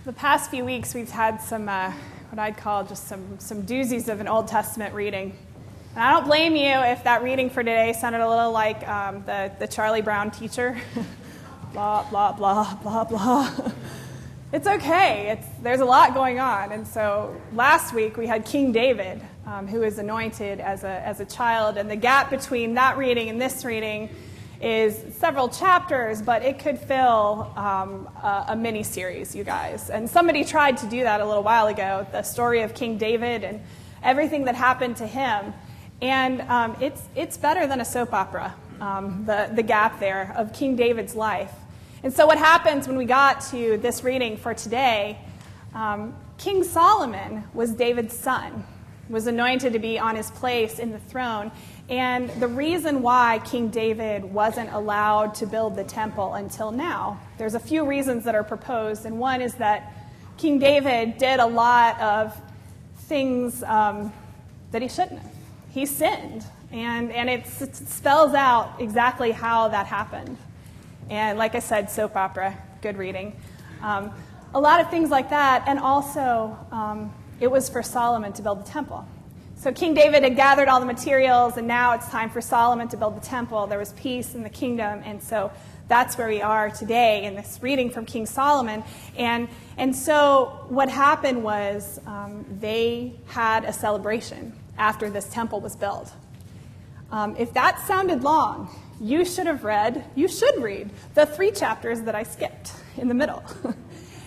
The past few weeks we've had some, what I'd call just some doozies of an Old Testament reading. And I don't blame you if that reading for today sounded a little like the Charlie Brown teacher. Blah, blah, blah, blah, blah. It's okay. There's a lot going on. And so last week we had King David, who was anointed as a child. And the gap between that reading and this reading is several chapters, but it could fill a mini-series, you guys. And somebody tried to do that a little while ago, the story of King David and everything that happened to him. And it's better than a soap opera, the gap there of King David's life. And so what happens when we got to this reading for today, King Solomon was David's son, was anointed to be on his place in the throne. And the reason why King David wasn't allowed to build the temple until now, there's a few reasons that are proposed. And one is that King David did a lot of things that he shouldn't have. He sinned. And it spells out exactly how that happened. And like I said, soap opera, good reading. A lot of things like that. And also, it was for Solomon to build the temple. So King David had gathered all the materials, and now it's time for Solomon to build the temple. There was peace in the kingdom, and so that's where we are today in this reading from King Solomon. And so what happened was they had a celebration after this temple was built. If that sounded long, you should read the 3 chapters that I skipped in the middle.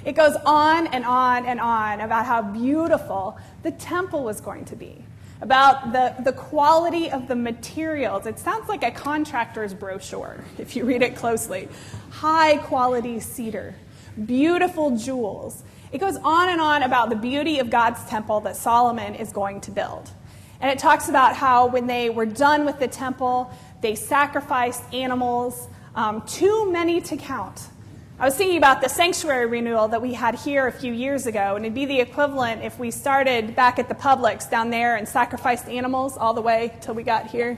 It goes on and on and on about how beautiful the temple was going to be, about the quality of the materials. It sounds like a contractor's brochure, if you read it closely. High quality cedar, beautiful jewels. It goes on and on about the beauty of God's temple that Solomon is going to build. And it talks about how when they were done with the temple, they sacrificed animals, too many to count. I was thinking about the sanctuary renewal that we had here a few years ago, and it'd be the equivalent if we started back at the Publix down there and sacrificed animals all the way till we got here.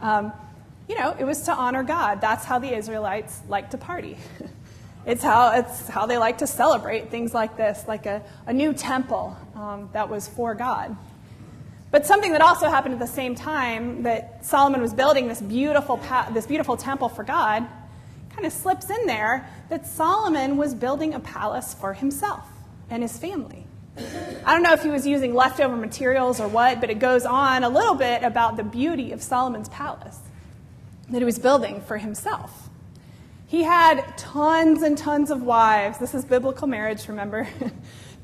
It was to honor God. That's how the Israelites like to party. It's how they like to celebrate things like this, like a new temple that was for God. But something that also happened at the same time that Solomon was building this beautiful temple for God kind of slips in there that Solomon was building a palace for himself and his family. I don't know if he was using leftover materials or what, but it goes on a little bit about the beauty of Solomon's palace that he was building for himself. He had tons and tons of wives. This is biblical marriage, remember?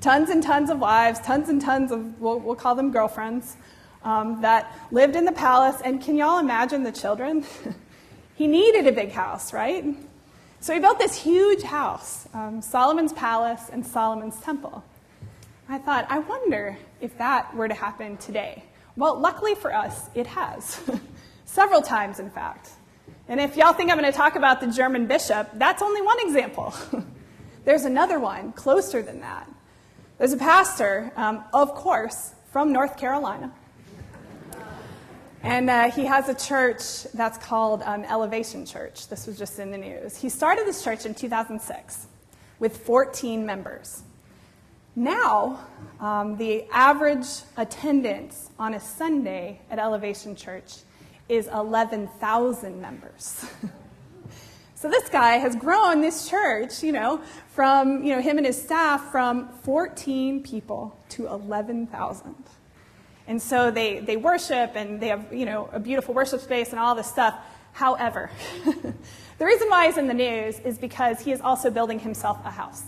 Tons and tons of wives, tons and tons of, we'll call them girlfriends, that lived in the palace. And can y'all imagine the children? He needed a big house, right? So he built this huge house, Solomon's palace and Solomon's temple. I thought, I wonder if that were to happen today. Well, luckily for us, it has. Several times, in fact. And if y'all think I'm going to talk about the German bishop, that's only one example. There's another one closer than that. There's a pastor, of course, from North Carolina. And he has a church that's called Elevation Church. This was just in the news. He started this church in 2006 with 14 members. Now, the average attendance on a Sunday at Elevation Church is 11,000 members. So this guy has grown this church, from, him and his staff from 14 people to 11,000. And so they worship, and they have, a beautiful worship space and all this stuff. However, the reason why he's in the news is because he is also building himself a house.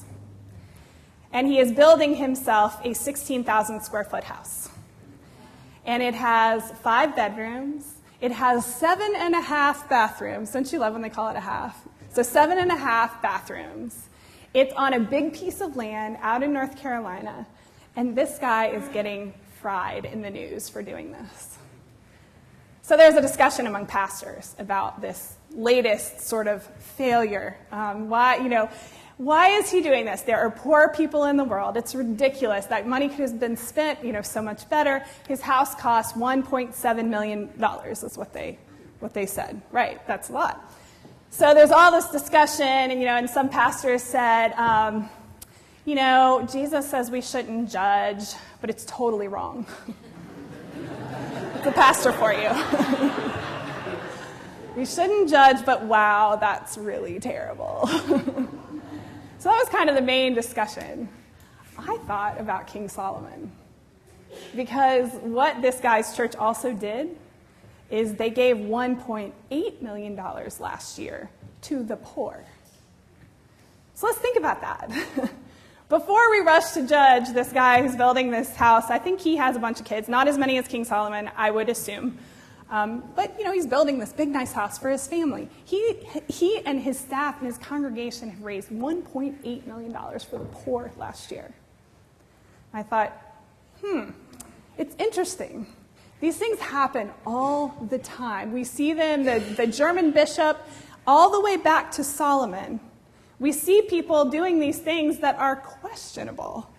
And he is building himself a 16,000 square foot house. And it has 5 bedrooms. It has 7.5 bathrooms. Don't you love when they call it a half? So 7.5 bathrooms. It's on a big piece of land out in North Carolina. And this guy is getting fried in the news for doing this. So there's a discussion among pastors about this latest sort of failure. Why is he doing this? There are poor people in the world. It's ridiculous. That money could have been spent, so much better. His house cost $1.7 million. That's what they said. Right, that's a lot. So there's all this discussion, and some pastors said, You know, Jesus says we shouldn't judge, but it's totally wrong. It's a pastor for you. We shouldn't judge, but wow, that's really terrible. So that was kind of the main discussion. I thought about King Solomon, because what this guy's church also did is they gave $1.8 million last year to the poor. So let's think about that. Before we rush to judge this guy who's building this house, I think he has a bunch of kids, not as many as King Solomon, I would assume. But, you know, he's building this big, nice house for his family. He and his staff and his congregation have raised $1.8 million for the poor last year. I thought, it's interesting. These things happen all the time. We see them, the German bishop, all the way back to Solomon. We see people doing these things that are questionable.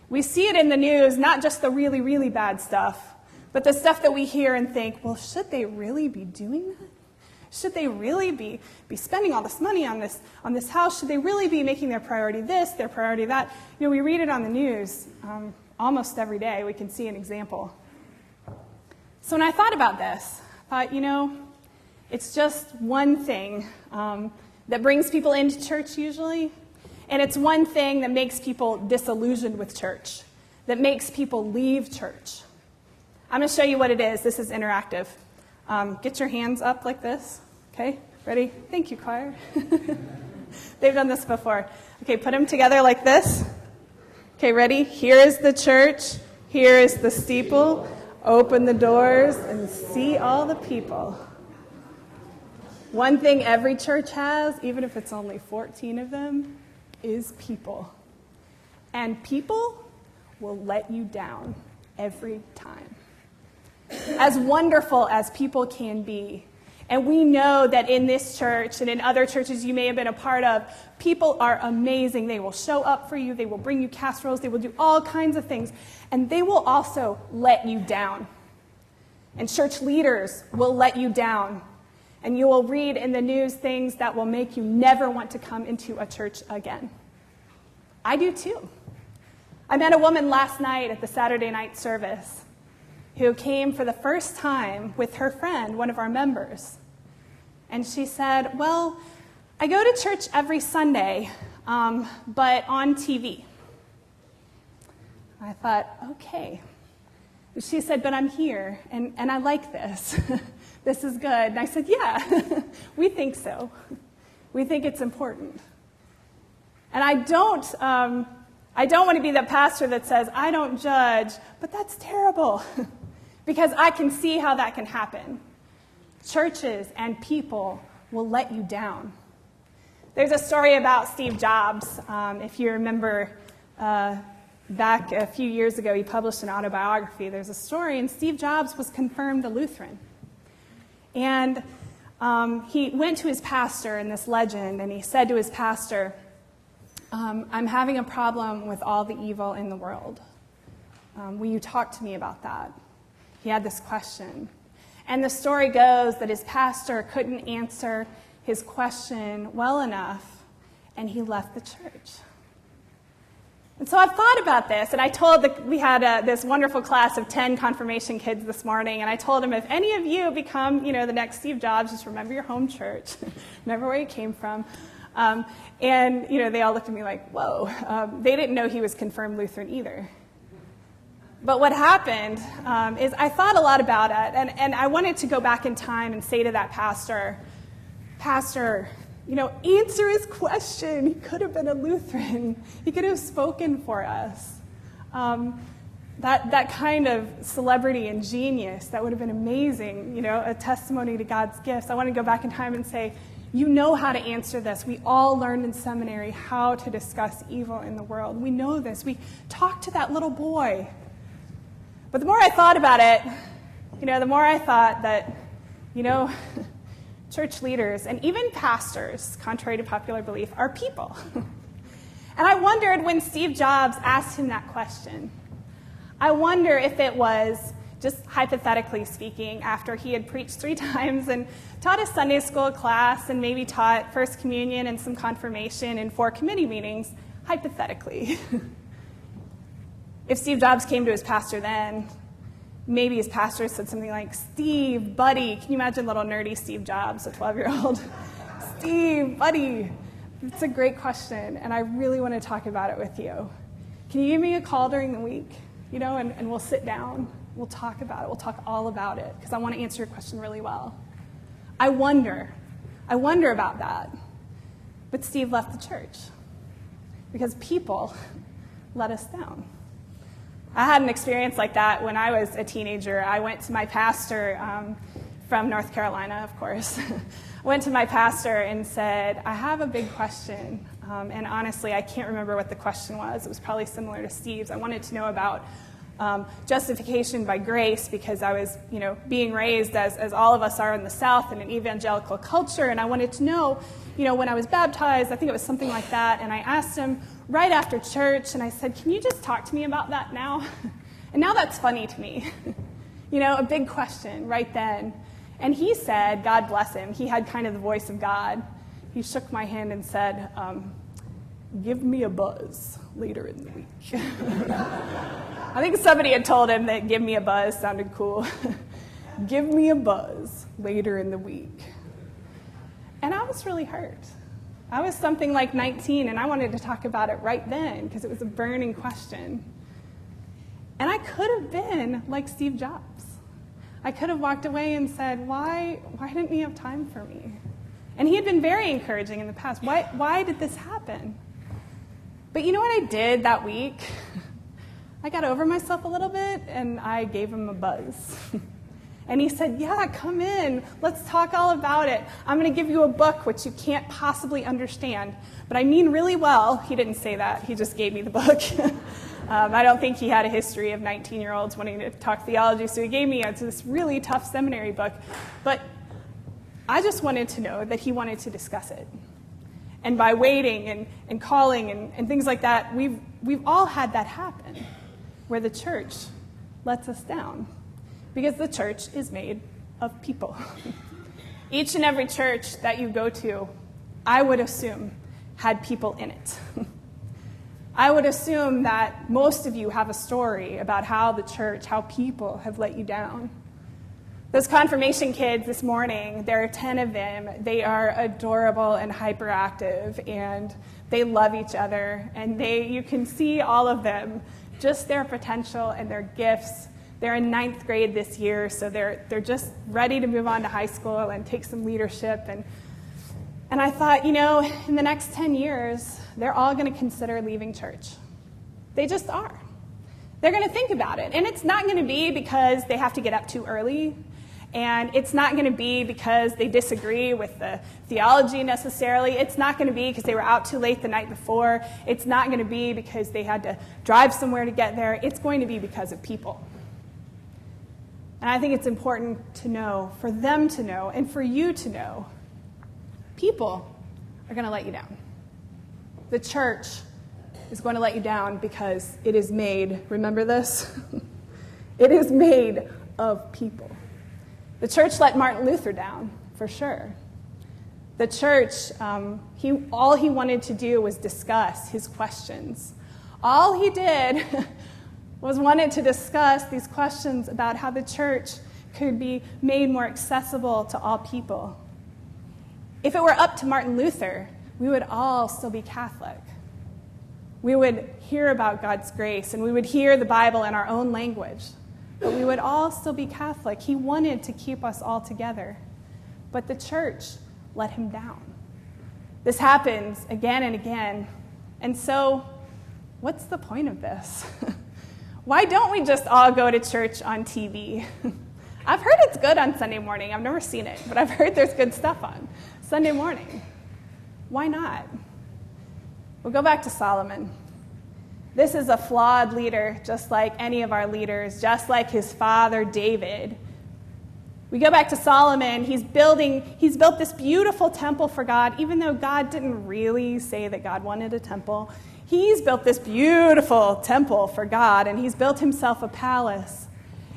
We see it in the news, not just the really, really bad stuff, but the stuff that we hear and think, well, should they really be doing that? Should they really be spending all this money on this house? Should they really be making their priority this, their priority that? You know, we read it on the news almost every day. We can see an example. So when I thought about this, I thought, you know, it's just one thing that brings people into church usually, and it's one thing that makes people disillusioned with church, that makes people leave church. I'm going to show you what it is. This is interactive. Get your hands up like this. Okay, ready? Thank you, choir. They've done this before. Okay, put them together like this. Okay, ready? Here is the church. Here is the steeple. Open the doors and see all the people. One thing every church has, even if it's only 14 of them, is people. And people will let you down every time. As wonderful as people can be, and we know that in this church and in other churches you may have been a part of, people are amazing. They will show up for you. They will bring you casseroles. They will do all kinds of things. And they will also let you down. And church leaders will let you down. And you will read in the news things that will make you never want to come into a church again. I do too. I met a woman last night at the Saturday night service who came for the first time with her friend, one of our members. And she said, well, I go to church every Sunday, but on TV. I thought, okay. She said, but I'm here, and I like this. This is good. And I said, yeah, we think so. We think it's important. And I don't want to be the pastor that says, I don't judge, but that's terrible. Because I can see how that can happen. Churches and people will let you down. There's a story about Steve Jobs. If you remember, back a few years ago, he published an autobiography. There's a story, and Steve Jobs was confirmed a Lutheran. And he went to his pastor in this legend, and he said to his pastor, I'm having a problem with all the evil in the world. Will you talk to me about that? He had this question. And the story goes that his pastor couldn't answer his question well enough, and he left the church. And so I've thought about this, and I told we had this wonderful class of 10 confirmation kids this morning, and I told them, if any of you become, the next Steve Jobs, just remember your home church, remember where you came from. And, they all looked at me like, whoa. They didn't know he was confirmed Lutheran either. But what happened is I thought a lot about it, and I wanted to go back in time and say to that pastor, answer his question. He could have been a Lutheran. He could have spoken for us. That kind of celebrity and genius, that would have been amazing, a testimony to God's gifts. I want to go back in time and say, you know how to answer this. We all learned in seminary how to discuss evil in the world. We know this. We talked to that little boy. But the more I thought about it, the more I thought that, church leaders and even pastors, contrary to popular belief, are people. And I wondered when Steve Jobs asked him that question, I wonder if it was, just hypothetically speaking, after he had preached 3 times and taught a Sunday school class and maybe taught First Communion and some confirmation and 4 committee meetings, hypothetically, if Steve Jobs came to his pastor then, maybe his pastor said something like, Steve, buddy. Can you imagine little nerdy Steve Jobs, a 12-year-old? Steve, buddy. It's a great question, and I really want to talk about it with you. Can you give me a call during the week, and we'll sit down. We'll talk about it. We'll talk all about it, because I want to answer your question really well. I wonder about that. But Steve left the church because people let us down. I had an experience like that when I was a teenager. I went to my pastor from North Carolina, of course. I went to my pastor and said, I have a big question. And honestly, I can't remember what the question was. It was probably similar to Steve's. I wanted to know about justification by grace because I was, being raised as all of us are in the South in an evangelical culture. And I wanted to know, when I was baptized, I think it was something like that. And I asked him right after church, and I said, can you just talk to me about that now? And now that's funny to me. A big question right then. And he said, God bless him, he had kind of the voice of God. He shook my hand and said, give me a buzz later in the week. I think somebody had told him that give me a buzz sounded cool. Give me a buzz later in the week. And I was really hurt. I was something like 19, and I wanted to talk about it right then because it was a burning question. And I could have been like Steve Jobs. I could have walked away and said, why didn't he have time for me? And he had been very encouraging in the past. Why did this happen? But you know what I did that week? I got over myself a little bit, and I gave him a buzz. And he said, yeah, come in. Let's talk all about it. I'm going to give you a book which you can't possibly understand. But I mean really well. He didn't say that. He just gave me the book. I don't think he had a history of 19-year-olds wanting to talk theology, so he gave me this really tough seminary book. But I just wanted to know that he wanted to discuss it. And by waiting and calling and things like that, we've all had that happen, where the church lets us down. Because the church is made of people. Each and every church that you go to, I would assume, had people in it. I would assume that most of you have a story about how the church, how people have let you down. Those confirmation kids this morning, there are 10 of them. They are adorable and hyperactive, and they love each other. And you can see all of them, just their potential and their gifts. They're in 9th grade this year, so they're just ready to move on to high school and take some leadership. And I thought, in the next 10 years, they're all going to consider leaving church. They just are. They're going to think about it. And it's not going to be because they have to get up too early. And it's not going to be because they disagree with the theology necessarily. It's not going to be because they were out too late the night before. It's not going to be because they had to drive somewhere to get there. It's going to be because of people. And I think it's important to know, for them to know, and for you to know, people are going to let you down. The church is going to let you down because it is made, remember this? It is made of people. The church let Martin Luther down, for sure. The church, all he wanted to do was discuss his questions. All he did was wanted to discuss these questions about how the church could be made more accessible to all people. If it were up to Martin Luther, we would all still be Catholic. We would hear about God's grace, and we would hear the Bible in our own language. But we would all still be Catholic. He wanted to keep us all together. But the church let him down. This happens again and again. And so, what's the point of this? Why don't we just all go to church on TV? I've heard it's good on Sunday morning. I've never seen it, but I've heard there's good stuff on Sunday morning. Why not? We'll go back to Solomon. This is a flawed leader, just like any of our leaders, just like his father David. We go back to Solomon. He's built this beautiful temple for God, even though God didn't really say that God wanted a temple. He's built this beautiful temple for God, and he's built himself a palace.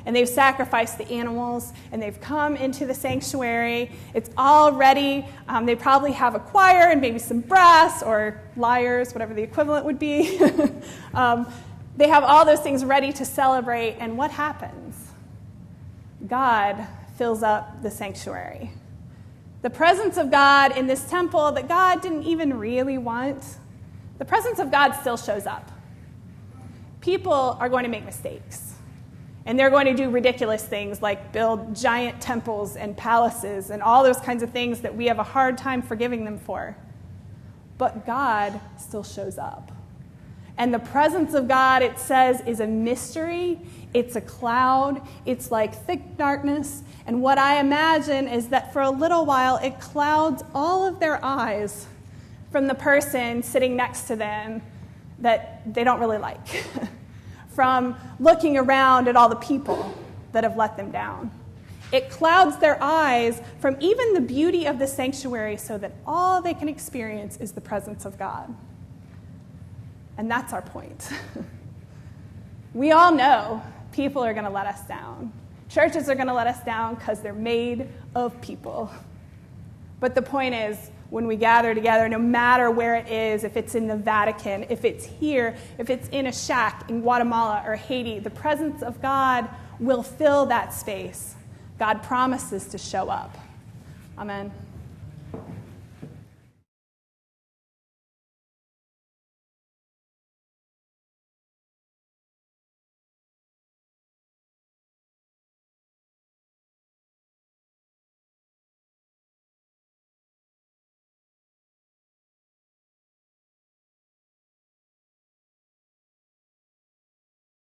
and they've sacrificed the animals, and they've come into the sanctuary. It's all ready. They probably have a choir and maybe some brass or lyres, whatever the equivalent would be. They have all those things ready to celebrate, and what happens? God fills up the sanctuary. The presence of God in this temple that God didn't even really want, the presence of God still shows up. People are going to make mistakes, and they're going to do ridiculous things like build giant temples and palaces and all those kinds of things that we have a hard time forgiving them for. But God still shows up. And the presence of God, it says, is a mystery. It's a cloud. It's like thick darkness. And what I imagine is that for a little while, it clouds all of their eyes from the person sitting next to them that they don't really like, from looking around at all the people that have let them down. It clouds their eyes from even the beauty of the sanctuary so that all they can experience is the presence of God. And that's our point. We all know people are going to let us down. Churches are going to let us down because they're made of people. But the point is, when we gather together, no matter where it is, if it's in the Vatican, if it's here, if it's in a shack in Guatemala or Haiti, the presence of God will fill that space. God promises to show up. Amen.